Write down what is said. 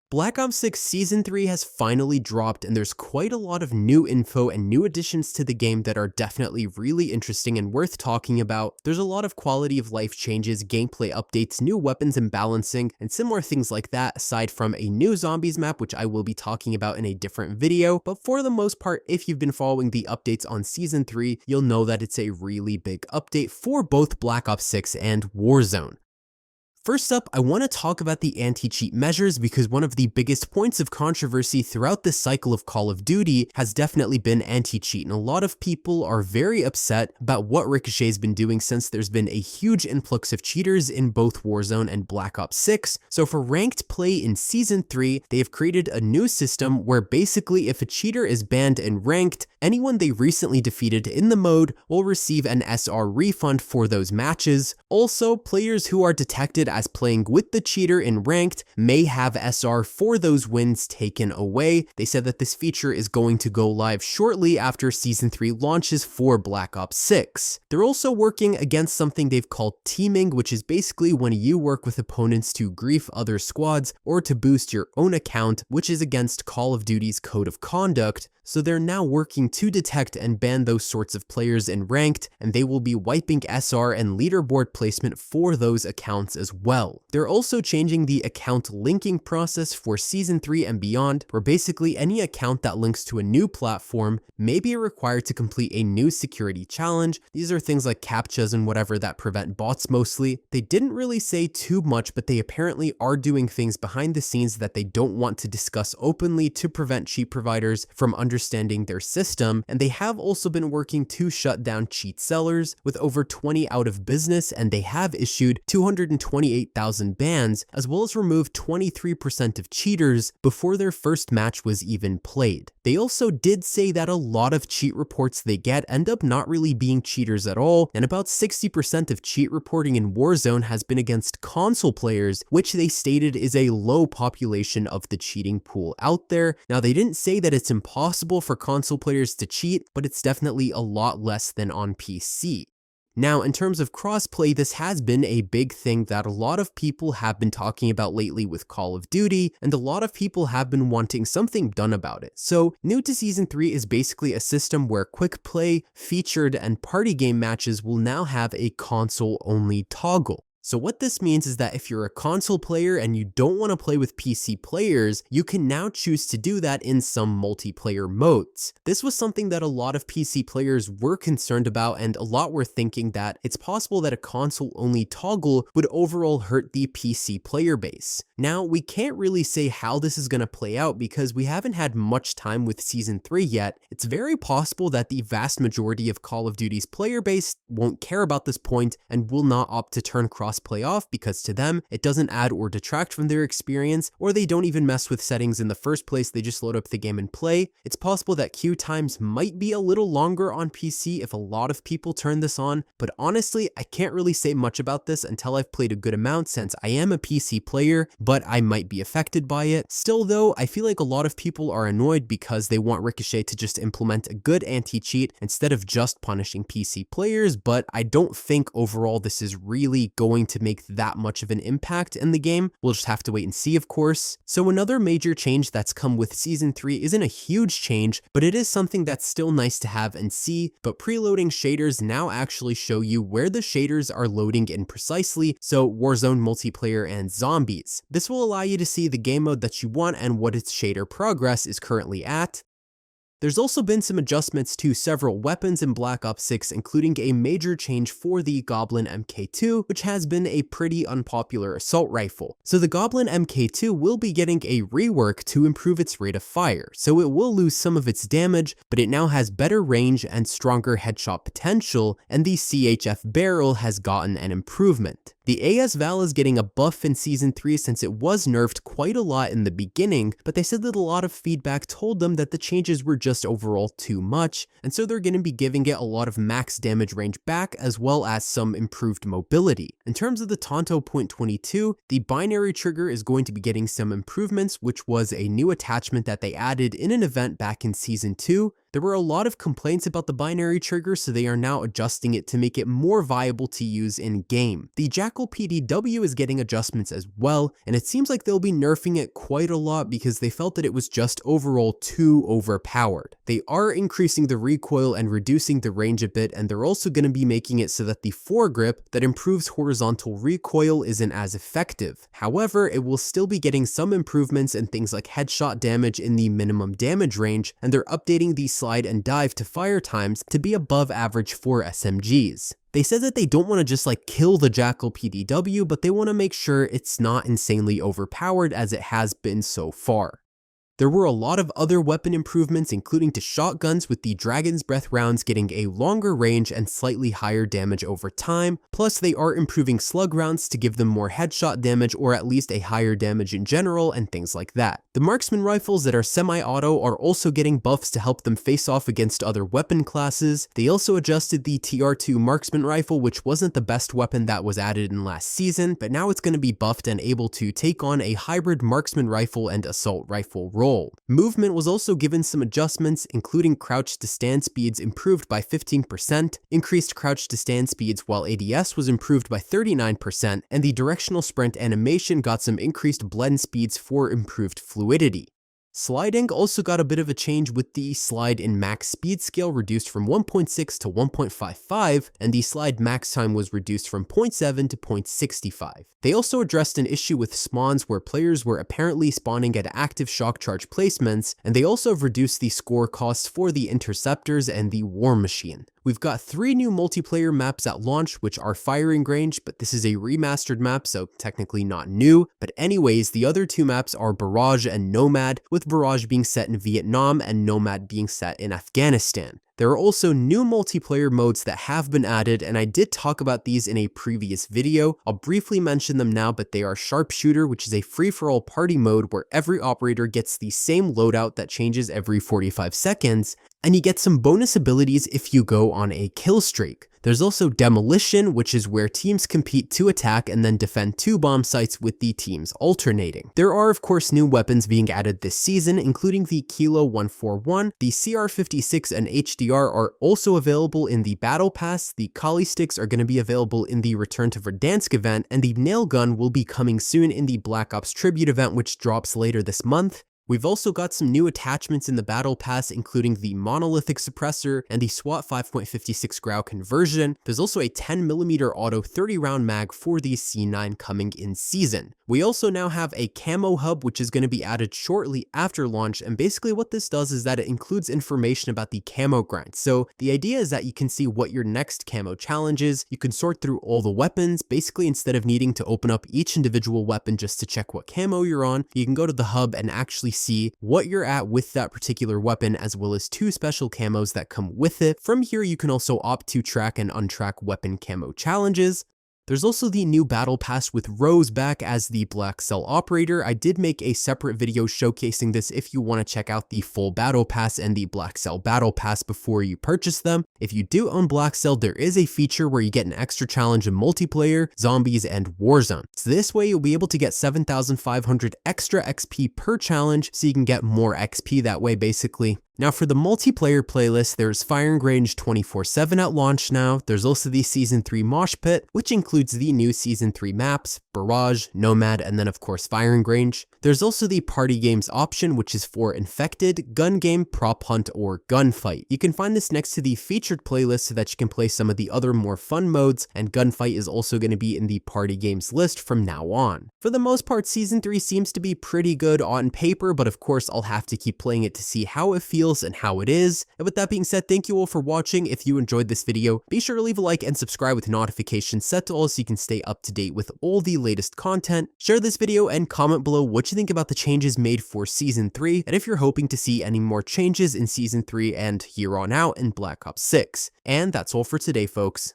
Black Ops 6 Season 3 has finally dropped, and there's quite a lot of new info and new additions to the game that are definitely really interesting and worth talking about. There's a lot of quality of life changes, gameplay updates, new weapons and balancing, and similar things like that, aside from a new zombies map, which I will be talking about in a different video. But for the most part, if you've been following the updates on Season 3, you'll know that it's a really big update for both Black Ops 6 and Warzone. First up, I want to talk about the anti-cheat measures because one of the biggest points of controversy throughout this cycle of Call of Duty has definitely been anti-cheat, and a lot of people are very upset about what Ricochet's been doing since there's been a huge influx of cheaters in both Warzone and Black Ops 6. So for ranked play in Season 3, they have created a new system where basically if a cheater is banned in ranked, anyone they recently defeated in the mode will receive an SR refund for those matches. Also, players who are detected as playing with the cheater in ranked may have SR for those wins taken away. They said that this feature is going to go live shortly after Season 3 launches for Black Ops 6. They're also working against something they've called teaming, which is basically when you work with opponents to grief other squads or to boost your own account, which is against Call of Duty's code of conduct. So they're now working to detect and ban those sorts of players in ranked, and they will be wiping SR and leaderboard placement for those accounts as well. They're also changing the account linking process for Season 3 and beyond, where basically any account that links to a new platform may be required to complete a new security challenge. These are things like CAPTCHAs and whatever that prevent bots mostly. They didn't really say too much, but they apparently are doing things behind the scenes that they don't want to discuss openly to prevent cheat providers from understanding their system, and they have also been working to shut down cheat sellers with over 20 out of business, and they have issued 228,000 bans, as well as removed 23% of cheaters before their first match was even played. They also did say that a lot of cheat reports they get end up not really being cheaters at all, and about 60% of cheat reporting in Warzone has been against console players, which they stated is a low population of the cheating pool out there. Now, they didn't say that it's impossible for console players to cheat, but it's definitely a lot less than on PC. Now, in terms of crossplay, this has been a big thing that a lot of people have been talking about lately with Call of Duty, and a lot of people have been wanting something done about it. So, new to Season 3 is basically a system where quick play, featured, and party game matches will now have a console-only toggle. So what this means is that if you're a console player and you don't want to play with PC players, you can now choose to do that in some multiplayer modes. This was something that a lot of PC players were concerned about, and a lot were thinking that it's possible that a console-only toggle would overall hurt the PC player base. Now, we can't really say how this is going to play out because we haven't had much time with Season 3 yet. It's very possible that the vast majority of Call of Duty's player base won't care about this point and will not opt to turn cross-play off because to them, it doesn't add or detract from their experience, or they don't even mess with settings in the first place, they just load up the game and play. It's possible that queue times might be a little longer on PC if a lot of people turn this on, but honestly, I can't really say much about this until I've played a good amount since I am a PC player, but I might be affected by it. Still though, I feel like a lot of people are annoyed because they want Ricochet to just implement a good anti-cheat instead of just punishing PC players, but I don't think overall this is really going to make that much of an impact in the game. We'll just have to wait and see, of course. So another major change that's come with Season 3 isn't a huge change, but it is something that's still nice to have and see, but preloading shaders now actually show you where the shaders are loading in precisely, so Warzone multiplayer and zombies. This will allow you to see the game mode that you want and what its shader progress is currently at. There's also been some adjustments to several weapons in Black Ops 6, including a major change for the Goblin MK2, which has been a pretty unpopular assault rifle. So the Goblin MK2 will be getting a rework to improve its rate of fire, so it will lose some of its damage, but it now has better range and stronger headshot potential, and the CHF barrel has gotten an improvement. The AS Val is getting a buff in Season 3 since it was nerfed quite a lot in the beginning, but they said that a lot of feedback told them that the changes were just overall too much, and so they're going to be giving it a lot of max damage range back as well as some improved mobility. In terms of the Tonto .22, the binary trigger is going to be getting some improvements, which was a new attachment that they added in an event back in Season 2. There were a lot of complaints about the binary trigger, so they are now adjusting it to make it more viable to use in-game. The Jackal PDW is getting adjustments as well, and it seems like they'll be nerfing it quite a lot because they felt that it was just overall too overpowered. They are increasing the recoil and reducing the range a bit, and they're also going to be making it so that the foregrip that improves horizontal recoil isn't as effective. However, it will still be getting some improvements in things like headshot damage in the minimum damage range, and they're updating the slide and dive to fire times to be above average for SMGs. They said that they don't want to just like kill the Jackal PDW, but they want to make sure it's not insanely overpowered as it has been so far. There were a lot of other weapon improvements, including to shotguns, with the Dragon's Breath rounds getting a longer range and slightly higher damage over time, plus they are improving slug rounds to give them more headshot damage or at least a higher damage in general and things like that. The marksman rifles that are semi-auto are also getting buffs to help them face off against other weapon classes. They also adjusted the TR2 marksman rifle, which wasn't the best weapon that was added in last season, but now it's going to be buffed and able to take on a hybrid marksman rifle and assault rifle role. Movement was also given some adjustments, including crouch to stand speeds improved by 15%, increased crouch to stand speeds while ADS was improved by 39%, and the directional sprint animation got some increased blend speeds for improved fluidity. Sliding also got a bit of a change, with the slide in max speed scale reduced from 1.6 to 1.55, and the slide max time was reduced from 0.7 to 0.65. They also addressed an issue with spawns where players were apparently spawning at active shock charge placements, and they also have reduced the score costs for the interceptors and the war machine. We've got 3 new multiplayer maps at launch, which are Firing Range, but this is a remastered map, so technically not new. But anyways, the other 2 maps are Barrage and Nomad, with Barrage being set in Vietnam and Nomad being set in Afghanistan. There are also new multiplayer modes that have been added, and I did talk about these in a previous video. I'll briefly mention them now, but they are Sharpshooter, which is a free-for-all party mode where every operator gets the same loadout that changes every 45 seconds, and you get some bonus abilities if you go on a kill streak. There's also Demolition, which is where teams compete to attack and then defend 2 bomb sites with the teams alternating. There are of course new weapons being added this season, including the Kilo 141, the CR56 and HDR are also available in the Battle Pass, the Kali sticks are going to be available in the Return to Verdansk event, and the nail gun will be coming soon in the Black Ops Tribute event, which drops later this month. We've also got some new attachments in the Battle Pass, including the Monolithic Suppressor and the SWAT 5.56 Grau conversion. There's also a 10mm auto 30-round mag for the C9 coming in season. We also now have a camo hub, which is going to be added shortly after launch, and basically what this does is that it includes information about the camo grind. So the idea is that you can see what your next camo challenge is. You can sort through all the weapons. Basically, instead of needing to open up each individual weapon just to check what camo you're on, you can go to the hub and actually see what you're at with that particular weapon, as well as 2 special camos that come with it. From here, you can also opt to track and untrack weapon camo challenges. There's also the new Battle Pass with Rose back as the blackcell operator. I did make a separate video showcasing this if you want to check out the full Battle Pass and the blackcell Battle Pass before you purchase them. If you do own blackcell, there is a feature where you get an extra challenge in multiplayer, zombies, and warzone. So this way you'll be able to get 7,500 extra XP per challenge, so you can get more XP that way basically. Now for the multiplayer playlist, there's Firing Range 24/7 at launch now. There's also the Season 3 Mosh Pit, which includes the new Season 3 maps, Barrage, Nomad, and then of course Firing Range. There's also the Party Games option, which is for Infected, Gun Game, Prop Hunt, or Gunfight. You can find this next to the featured playlist so that you can play some of the other more fun modes, and Gunfight is also going to be in the Party Games list from now on. For the most part, Season 3 seems to be pretty good on paper, but of course I'll have to keep playing it to see how it feels and how it is. And with that being said, thank you all for watching. If you enjoyed this video, be sure to leave a like and subscribe with notifications set to all so you can stay up to date with all the latest content. Share this video and comment below what you think about the changes made for Season 3, and if you're hoping to see any more changes in Season 3 and here on out in Black Ops 6. And that's all for today, folks.